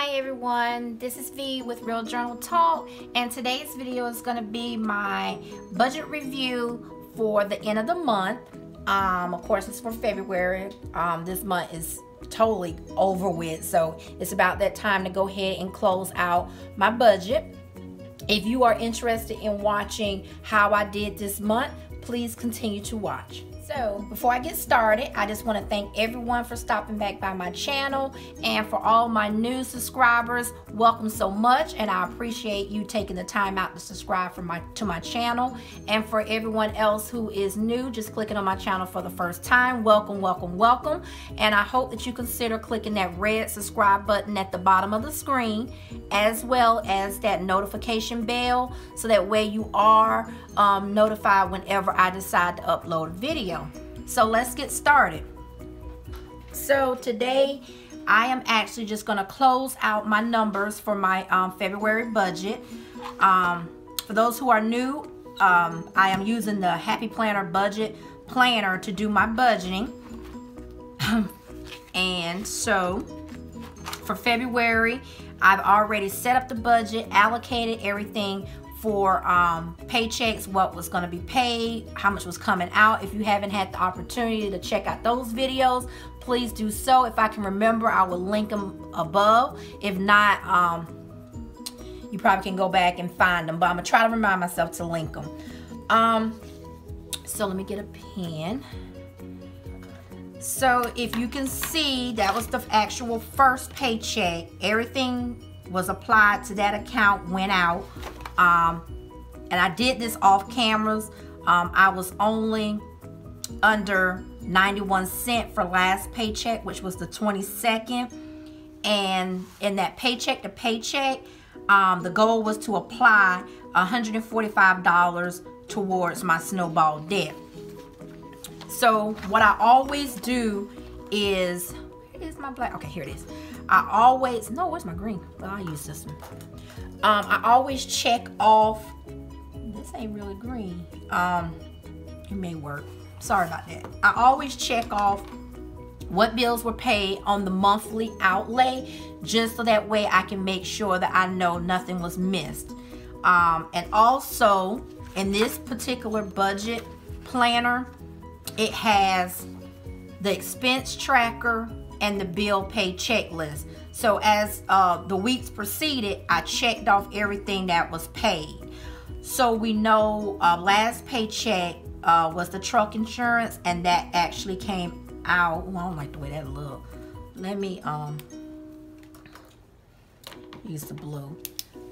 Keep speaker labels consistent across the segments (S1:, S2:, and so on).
S1: Hi everyone, this is V with Real Journal Talk, and today's video is going to be my budget review for the end of the month. Of course, it's for February. This month is totally over with, so it's about that time to go ahead and close out my budget. If you are interested in watching how I did this month, please continue to watch. So before I get started, I just want to thank everyone for stopping back by my channel, and for all my new subscribers, welcome so much, and I appreciate you taking the time out to subscribe to my channel. And for everyone else who is new, just clicking on my channel for the first time, welcome, welcome, welcome. And I hope that you consider clicking that red subscribe button at the bottom of the screen, as well as that notification bell, so that way you are notified whenever I decide to upload a video. So let's get started. So today I am actually just going to close out my numbers for my February budget. For those who are new, I am using the Happy Planner budget planner to do my budgeting. And so for February, I've already set up the budget, allocated everything for paychecks, what was going to be paid, how much was coming out. If you haven't had the opportunity to check out those videos, please do so. If I can remember, I will link them above. If not, you probably can go back and find them, but I'm gonna try to remind myself to link them. So let me get a pen. So if you can see, that was the actual first paycheck. Everything was applied to that account, went out. And I did this off cameras. I was only under 91 cents for last paycheck, which was the 22nd. And in that paycheck to paycheck, the goal was to apply $145 towards my snowball debt. So what I always do is, where is my black? Okay, here it is. I always, no, where's my green? Well, I'll use this one. I always check off, this ain't really green. It may work. Sorry about that. I always check off what bills were paid on the monthly outlay, just so that way I can make sure that I know nothing was missed. And also, in this particular budget planner, it has the expense tracker and the bill pay checklist. So as the weeks proceeded, I checked off everything that was paid. So we know last paycheck was the truck insurance, and that actually came out. Well, I don't like the way that looked. Let me use the blue.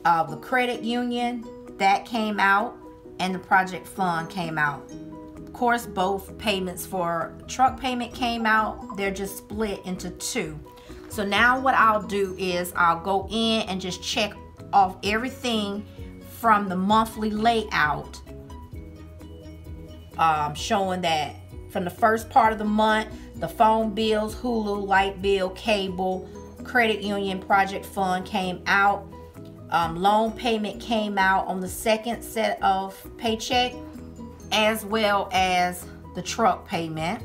S1: The credit union, that came out, and the project fund came out. Of course, both payments for truck payment came out. They're just split into two. So now what I'll do is I'll go in and just check off everything from the monthly layout, showing that from the first part of the month, the phone bills, Hulu, light bill, cable, credit union, project fund came out. Loan payment came out on the second set of paycheck, as well as the truck payment,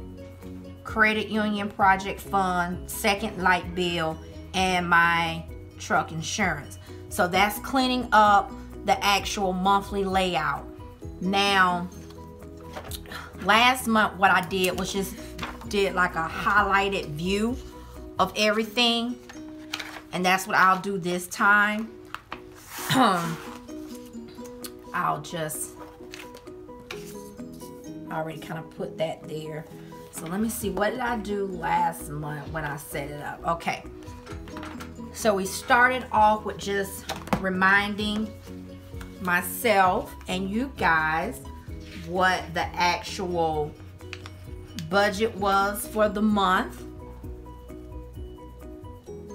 S1: credit union, project fund, second light bill, and my truck insurance. So that's cleaning up the actual monthly layout. Now, last month what I did was just did like a highlighted view of everything, and that's what I'll do this time. I'll just, I already kind of put that there. So let me see, what did I do last month when I set it up? Okay, so we started off with just reminding myself and you guys what the actual budget was for the month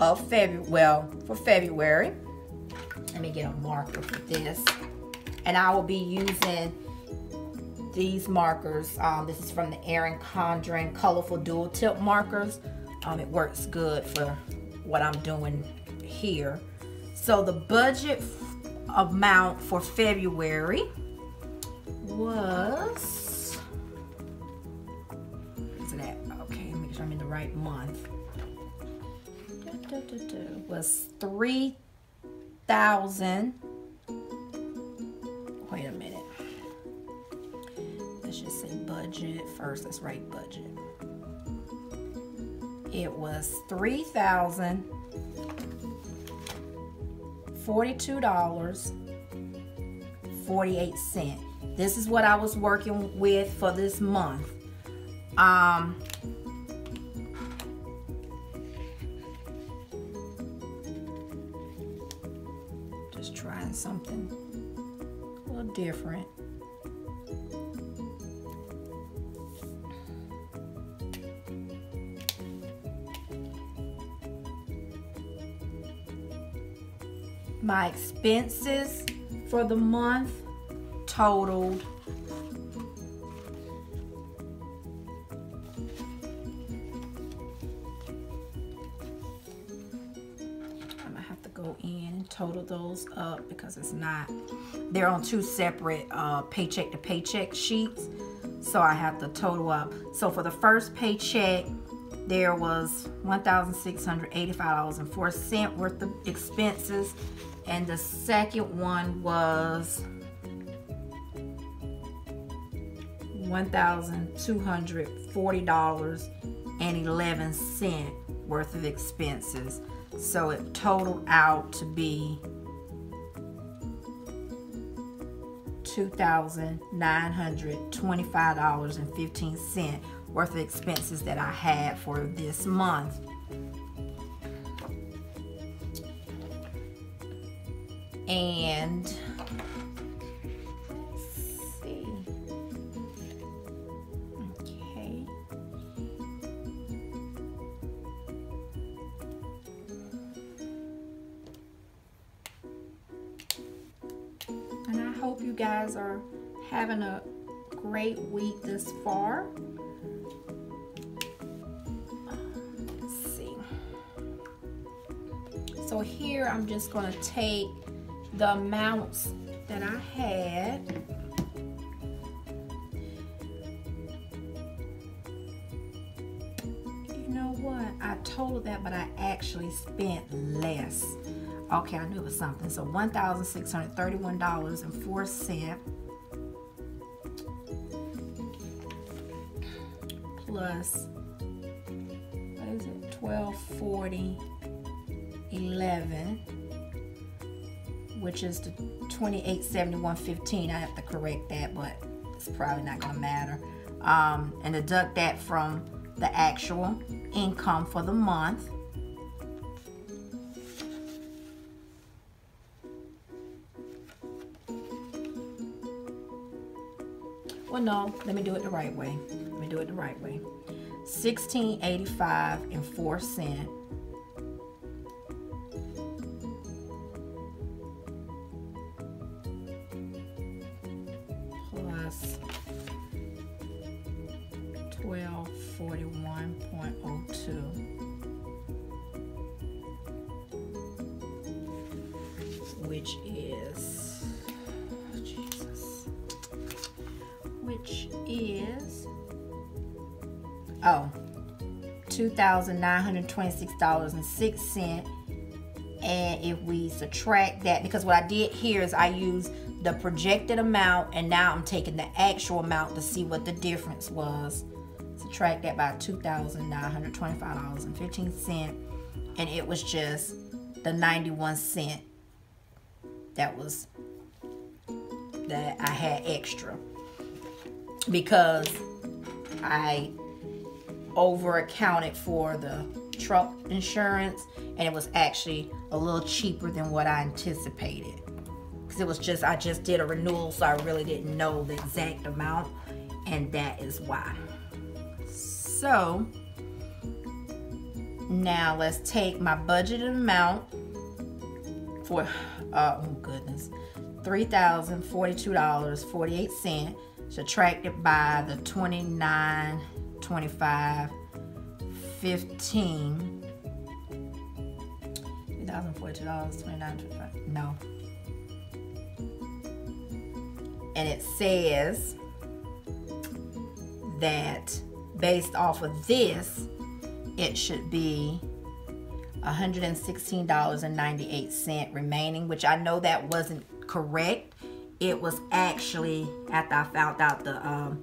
S1: of February. Well, for February. Let me get a marker for this, and I will be using these markers. This is from the Erin Condren colorful dual tip markers. It works good for what I'm doing here. So the budget amount for February was, where's it at? Okay, make sure I'm in the right month. was 3,000. Wait a minute. Let's just say budget first. Let's write budget. It was $3,042.48. This is what I was working with for this month. Just trying something a little different. My expenses for the month totaled I'm gonna have to go in and total those up because it's not, they're on two separate paycheck to paycheck sheets, so I have to total up. So for the first paycheck, there was $1,685.04 worth of expenses, and the second one was $1,240.11 worth of expenses. So it totaled out to be $2,925.15 worth of expenses that I had for this month. And let's see. Okay. And I hope you guys are having a great week this far. Let's see. So here I'm just going to take the amounts that I had. You know what? I totaled that, but I actually spent less. Okay, I knew it was something. So $1,631.04 plus, what is it? $1240.11, which is the $2871.15. I have to correct that, but it's probably not gonna matter. And deduct that from the actual income for the month. Well, no, let me do it the right way. Let me do it the right way. $16.85.04 plus $1241.02, which is, oh, Jesus, which is, oh, $2,926.06. And if we subtract that, because what I did here is I used the projected amount, and now I'm taking the actual amount to see what the difference was. Subtract that by $2,925.15, and it was just the 91 cents that I had extra, because I over accounted for the truck insurance, and it was actually a little cheaper than what I anticipated, because it was just, I just did a renewal, so I really didn't know the exact amount, and that is why. So now let's take my budgeted amount for oh goodness, $3,042.48, subtracted by the $29.25.15, $3,042.29.25. No. And it says that based off of this, it should be $116.98 remaining, which I know that wasn't correct. It was actually after I found out the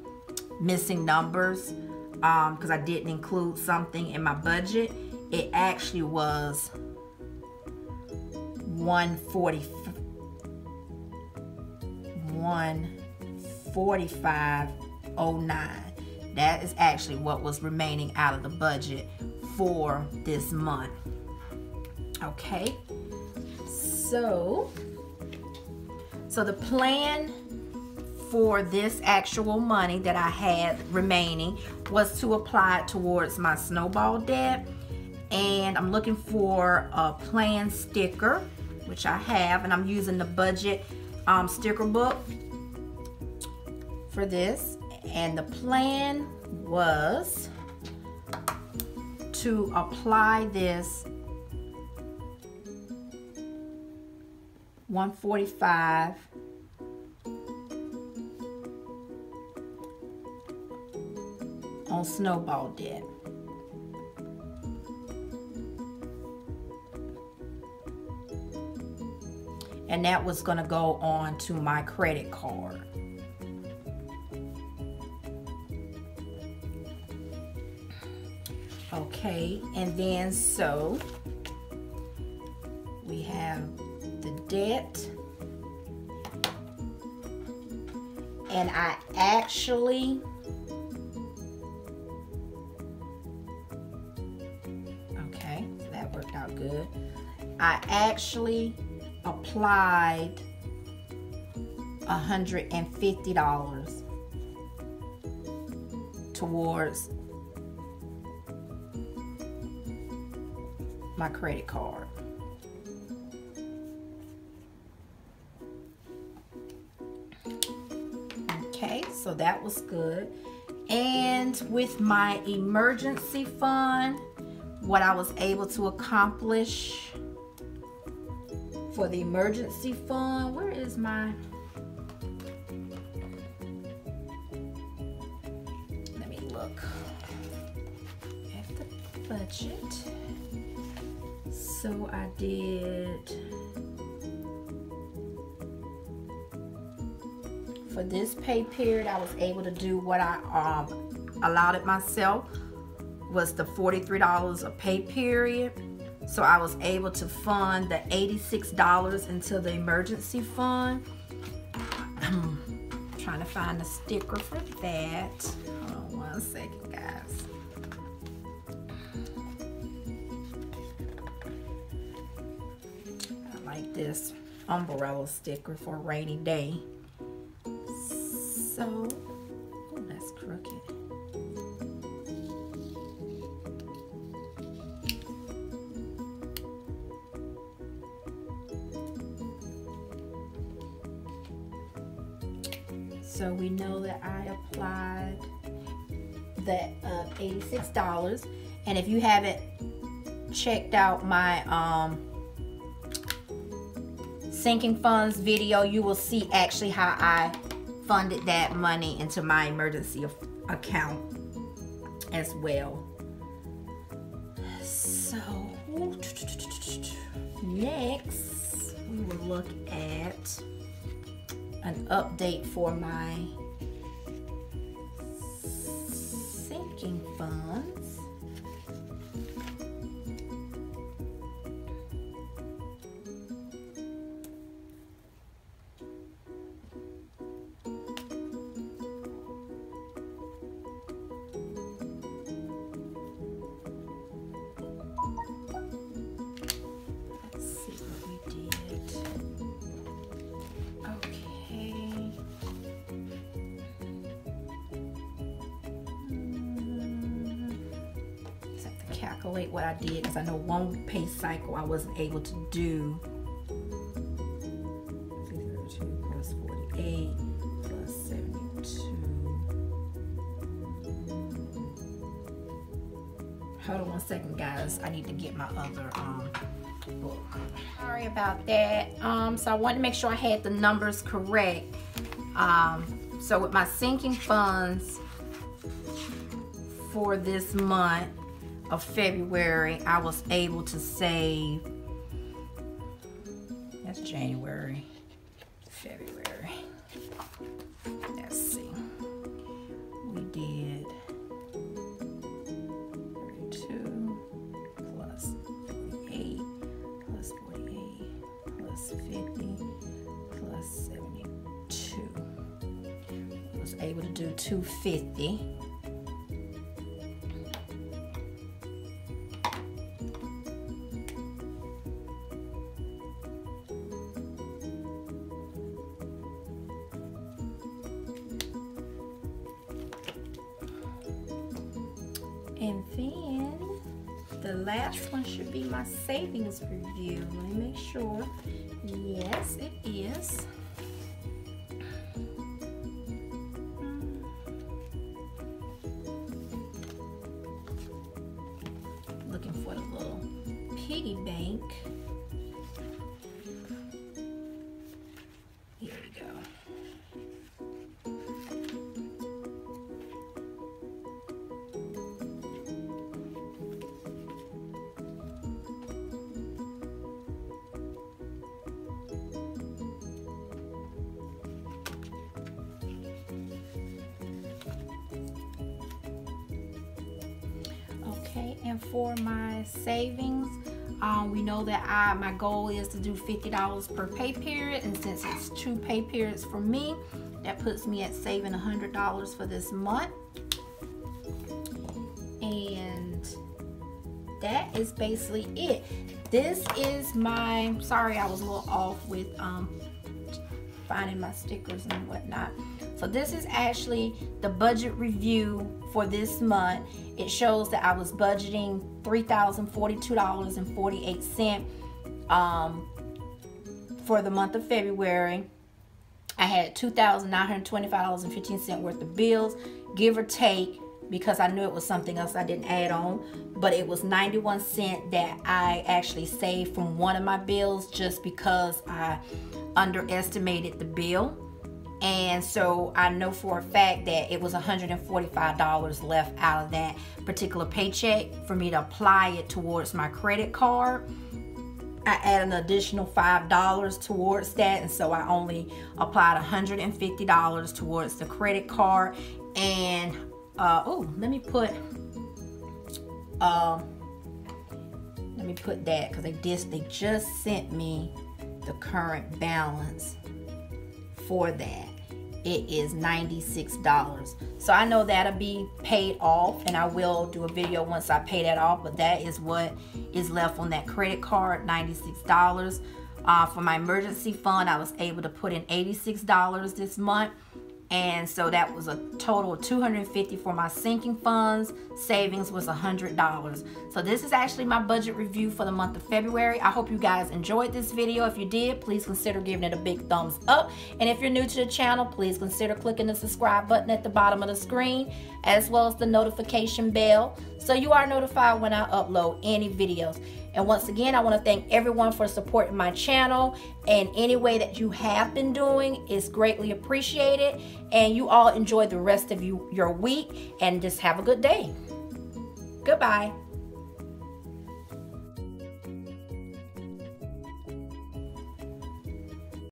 S1: missing numbers, because I didn't include something in my budget. It actually was $145.09. That is actually what was remaining out of the budget for this month. Okay, so the plan for this actual money that I had remaining was to apply it towards my snowball debt, and I'm looking for a plan sticker, which I have, and I'm using the budget sticker book for this. And the plan was to apply this $145 on snowball debt. And that was going to go on to my credit card. Okay, and then so we have the debt, and I actually that worked out good. I actually applied $150 towards my credit card. Okay, so that was good. And with my emergency fund, what I was able to accomplish for the emergency fund, where is my, let me look at the budget. So I did, for this pay period, I was able to do what I allotted myself, was the $43 a pay period. So I was able to fund the $86 into the emergency fund. I'm trying to find a sticker for that. Hold on one second, guys. I like this umbrella sticker for a rainy day. So, oh, that's crooked. So we know that I applied that $86, and if you haven't checked out my sinking funds video, you will see actually how I funded that money into my emergency account as well. So next we will look at an update for my sinking funds. Let's see what we did. Calculate what I did, because I know one pay cycle I wasn't able to do. 332 plus 48 plus 72. Hold on one second, guys. I need to get my other book. Sorry about that. So I wanted to make sure I had the numbers correct. So with my sinking funds for this month, of February, I was able to save, that's January, February. Let's see. We did 32 plus 48 plus 48 plus 50 plus 72. I was able to do 250. And then the last one should be my savings review. Let me make sure. Yes, it is. Looking for the little piggy bank. Here we go. Okay, and for my savings, we know that my goal is to do $50 per pay period, and since it's 2 pay periods for me, that puts me at saving $100 for this month. And that is basically it. This is my, sorry I was a little off with finding my stickers and whatnot. So this is actually the budget review for this month. It shows that I was budgeting $3,042.48 for the month of February. I had $2,925.15 worth of bills, give or take, because I knew it was something else I didn't add on, but it was 91 cents that I actually saved from one of my bills just because I underestimated the bill. And so I know for a fact that it was $145 left out of that particular paycheck for me to apply it towards my credit card. I added an additional $5 towards that, and so I only applied $150 towards the credit card. And oh, let me put that, because they just sent me the current balance for that. It is $96. So I know that'll be paid off, and I will do a video once I pay that off, but that is what is left on that credit card, $96. For my emergency fund, I was able to put in $86 this month. And so that was a total of $250 for my sinking funds. Savings was $100. So this is actually my budget review for the month of February. I hope you guys enjoyed this video. If you did, please consider giving it a big thumbs up. And if you're new to the channel, please consider clicking the subscribe button at the bottom of the screen, as well as the notification bell, so you are notified when I upload any videos. And once again, I want to thank everyone for supporting my channel, and any way that you have been doing is greatly appreciated. And you all enjoy the rest of your week, and just have a good day. Goodbye.